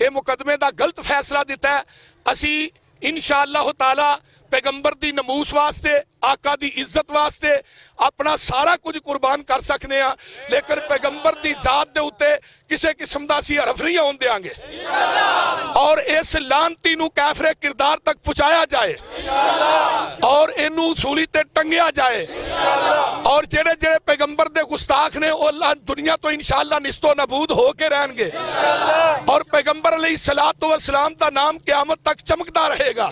یہ مقدمے دا غلط فیصلہ دیتا ہے. اسی انشاءاللہ تعالی پیغمبر دی نموس واسطے آقا دی عزت واسطے اپنا سارا کچھ قربان کر سکنے ہیں، لیکن پیغمبر دی ذات دے اتے کسے قسم دا سی حرف نہیں ہون دیاں گے اور اس لانتی نو کافر کردار تک پہنچایا جائے اور انو سولی تے ٹنگیا جائے اور جڑے جڑے پیغمبر دے گستاخ نے اللہ دنیا تو انشاءاللہ نست و نبود ہو کے رہن گے اور پیغمبر علیہ السلام دا نام قیامت تک چمکتا رہے گا.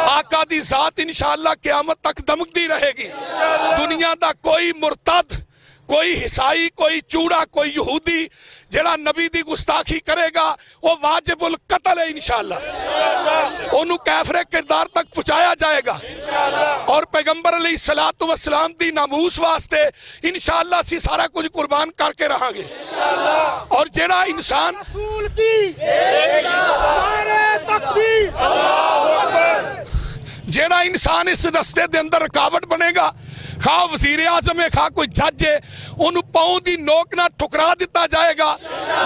آقا دی ذات انشاءاللہ قیامت تک دمکتی رہے گی. دنیا دا کوئی مرتد، کوئی عیسائی، کوئی چوڑا، کوئی یہودی جڑا نبی دی گستاخی کرے گا وہ واجب القتل ہے انشاءاللہ. انہوں کافر کردار تک پہنچایا جائے گا اور پیغمبر علیہ السلام دی ناموس واسطے انشاءاللہ اسی سارا کچھ قربان کر کے رہاں گے. اور جڑا انسان رسول کی نعرہ تکبیر، جیڑا انسان اس رستے دے اندر رکاوٹ بنے گا، خواہ وزیر اعظم ہے خواہ کوئی جج ہے، انہوں پاؤں دی نوک نہ ٹھکرا دیتا جائے گا،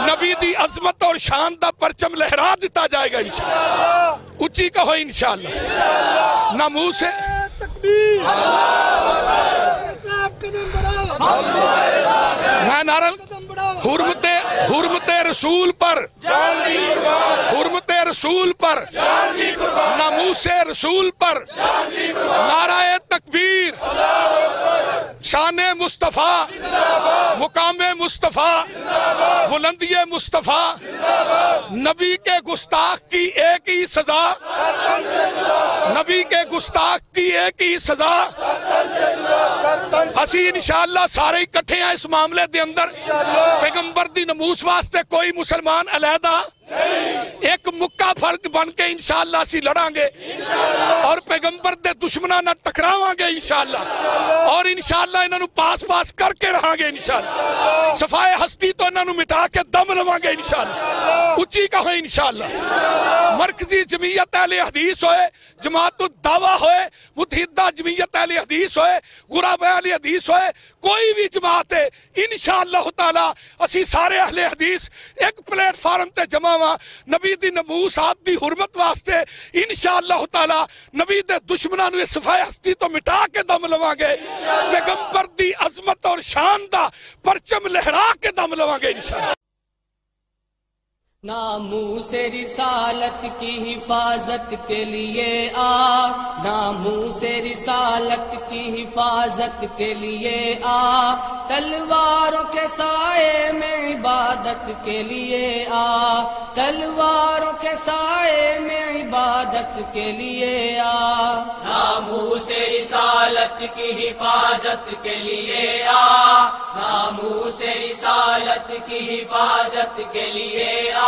نبی دی عظمت اور شان دا پرچم لہرا دیتا جائے گا انشاءاللہ. اچھی کہو انشاءاللہ. ناموس ہے تکبیر، صاحب قدم بڑھاؤ، میں نعرہ حرمت رسول پر، حرمت رسول پر، ناموس رسول پر، نعرہ تکبیر، شان مصطفیٰ، مقام مصطفیٰ، بلندی مصطفیٰ، نبی کے گستاخ کی ایک ہی سزا، نبی کے گستاخ کی ایک ہی سزا. اسی انشاءاللہ سارے اکٹھے ہیں اس معاملے دے اندر. پیغمبر دی نموس واسطے کوئی مسلمان علیحدہ ایک مکہ فرق بن کے انشاءاللہ اسی لڑاں گے اور پیغمبر دے دشمنہ نہ ٹکراواں گے انشاءاللہ اور انشاءاللہ انہوں پاس پاس کر کے رہاں گے انشاءاللہ. صفائے ہستی تو انہوں مٹا کے دم لواں گے انشاءاللہ. اچھی کہو انشاءاللہ. مرکزی جمعیت اہل حدیث ہوئے، جماعت الدعوہ ہوئے، متحدہ جمعیت اہل حدیث ہوئے، غرباء اہل حدیث ہوئے، کوئی بھی جماعت ہے انشاءاللہ تعالی اسی سارے اہل حدیث ایک پلیٹ فارم تے جمع ہوا نبی دی نموس آپ دی حرمت واسطے انشاءاللہ تعالی نبی دے دشمنوں نے صفائے ہستی تو مٹا کے دم لواں گے، پیغمبر دی عظمت اور شان دا پرچم لہرا کے دم لواں گے انشاءاللہ. ناموس رسالت کی حفاظت کے لیے آ، ناموس رسالت کی حفاظت کے لیے آ، تلواروں کے سائے میں عبادت کے لیے آ، تلواروں کے سائے میں عبادت کے لیے آ. ناموس رسالت کی حفاظت کے لیے آ، ناموس رسالت کی حفاظت کے لیے آ،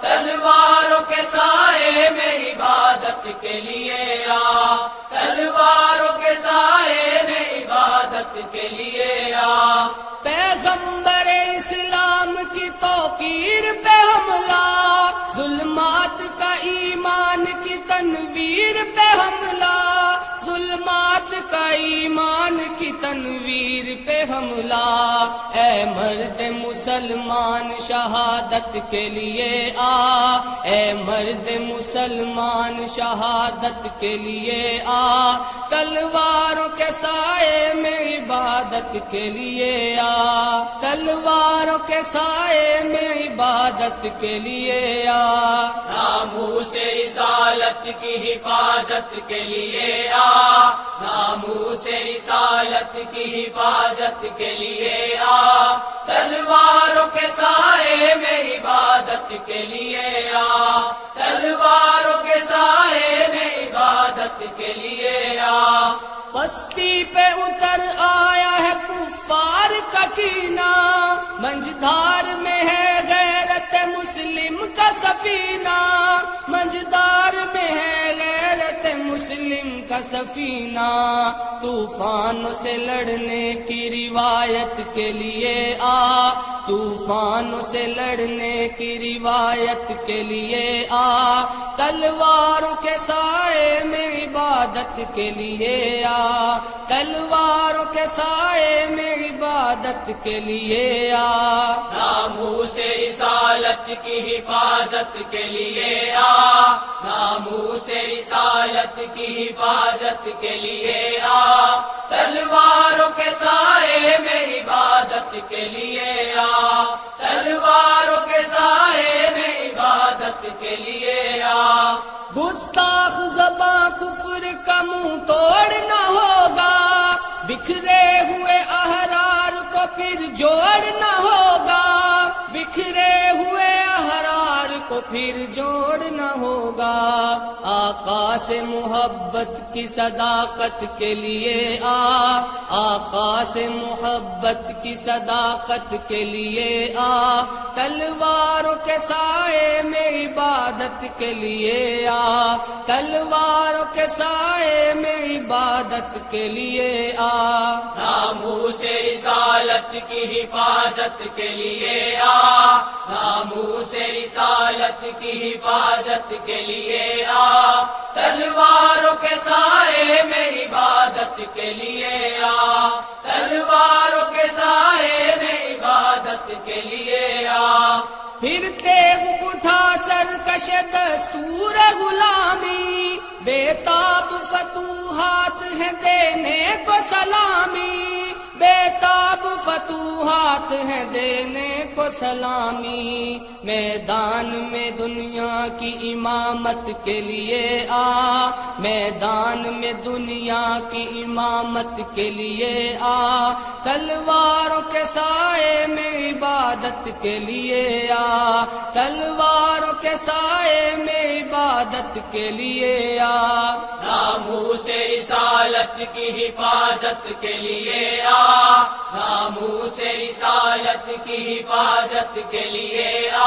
تلواروں کے سائے میں عبادت کے لیے آ، تلواروں کے سائے میں عبادت کے لیے آ. پیغمبر اسلام کی توقیر پہ حملہ، ظلمات کا ایمان کی تنویر پہ حملہ، ظلمات کا ایمان کی تنویر پہ حملہ. اے مرد مسلمان شہادت کے لیے آ، اے مرد مسلمان شہادت کے لیے آ، تلواروں کے سائے میں عبادت کے لیے آ، تلواروں کے سائے میں عبادت کے لیے آ. ناموس رسالت کی حفاظت کے لیے آ، ناموس رسالت کی حفاظت کے لیے آ، تلواروں کے سائے میں عبادت کے لیے آ، تلواروں کے سائے میں عبادت کے لیے آ. بستی پہ اتر آیا ہے کفار کا کینہ، منجدھار میں ہے غیرت مسلم کا سفینہ، منجدھار میں ہے غیرت مسلم کا سفینہ. طوفانوں سے لڑنے کی روایت کے لیے آ، طوفانوں سے لڑنے کی روایت کے لیے آ، تلواروں کے سائے میں عبادت عبادت کے لیے آ، تلواروں کے سائے میں عبادت کے لیے آ، ناموس رسالت کی حفاظت کے لیے آ، ناموس رسالت کی حفاظت کے لیے آ، تلواروں کے سائے میں عبادت کے لیے آ، تلواروں کے سائے میں عبادت کے لیے آ، گستاخ زباں کفر کا منہ توڑنا ہوگا، بکھرے ہوئے احرار کو پھر جوڑنا ہوگا، بکھرے ہوئے احرار کو پھر جوڑنا ہوگا، آقا سے محبت کی صداقت کے لیے آ، آقا سے محبت کی صداقت کے لیے آ، تلواروں کے سائے میں عبادت کے لیے آ، تلواروں کے سائے میں عبادت کے لیے آ، ناموس رسالت کی حفاظت کے لیے آ، ناموس رسالت کی حفاظت کے لیے آ، تلواروں کے سائے میں عبادت کے لیے آ، تلواروں کے سائے میں عبادت کے لیے آ، پھر تیغ اٹھا سرکش دستور غلامی، بےتاب فتوحات ہیں دینے کو سلامی، بےتاب فتوحات ہیں دینے کو سلامی، میدان میں دنیا کی امامت کے لیے آ، میدان میں دنیا کی امامت کے لیے آ، تلواروں کے سائے میں عبادت کے لیے آ، تلواروں کے سائے میں عبادت کے لیے آ، ناموس رسالت کی حفاظت کے لیے آ، ناموس رسالت کی حفاظت کے لیے آ،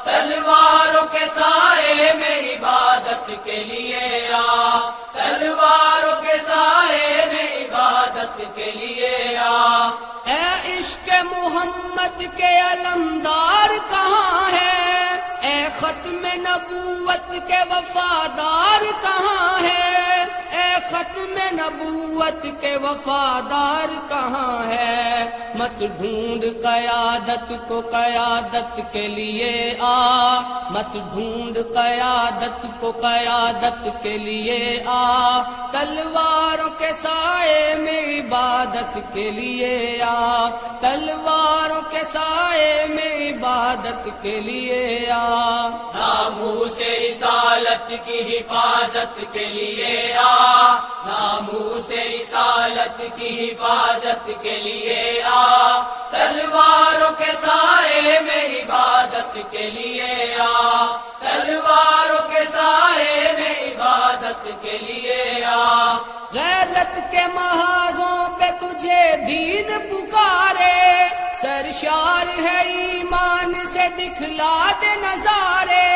تلواروں کے سائے میں عبادت کے لیے آ، تلواروں کے سائے میں عبادت کے لیے آ، اے عشق محمد کے علمدار کہاں ہے، اے ختم نبوت کے وفادار کہاں ہے، اے ختم نبوت کے وفادار کہاں ہے، مت ڈھونڈ قیادت کو قیادت کے لیے آ، مت ڈھونڈ قیادت کو قیادت کے لیے آ، تلواروں کے سائے میں عبادت کے لیے آ، تلواروں کے سائے میں عبادت کے لیے آ، ناموس رسالت کی حفاظت کے لیے آ، ناموس رسالت کی حفاظت کے لیے آ، تلواروں کے سائے میں عبادت کے لیے آ، تلواروں کے سائے میں عبادت کے لیے آ، غیرت کے محاذوں پہ تجھے دین پکارے، سرشار ہے ایمان سے دکھلا دے نظارے،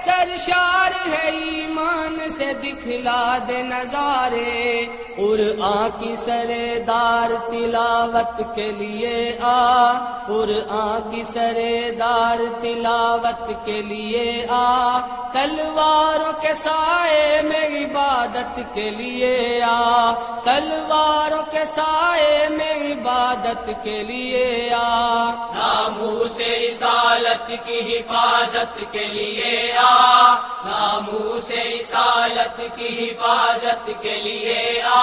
سرشار ہے ایمان سے دکھلا دے نظارے، قرآن کی سردار تلاوت کے لیے آ، قرآن کی سردار تلاوت کے لیے آ، تلواروں کے سائے میں عبادت کے لیے آ، تلواروں کے سائے میں عبادت کے لیے آ، ناموس رسالت کی حفاظت کے لیے آ، ناموس رسالت کی حفاظت کے لیے آ،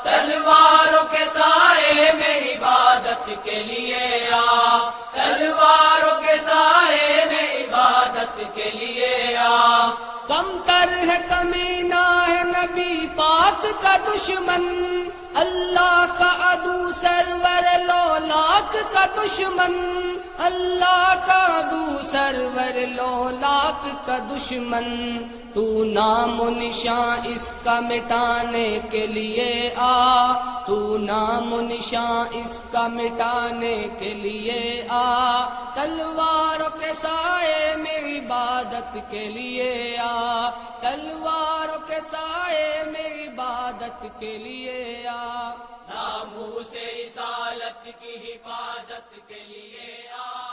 تلواروں کے سائے میں عبادت کے لیے آ، تلواروں کے سائے میں عبادت کے لیے آ، کم تر ہے کمینہ ہے نبی پاک کا دشمن، اللہ کا عدو سرور لولاک کا دشمن، اللہ کا عدو سرور لولاک کا دشمن، تو نام و نشان اس کا مٹانے کے لیے آ، تو نام و نشان اس کا مٹانے کے لیے آ، تلواروں کے سائے میں عبادت کے لیے آ، تلواروں کے سائے میں عبادت کے لیے آ، ناموس رسالت کی حفاظت کے لیے آ،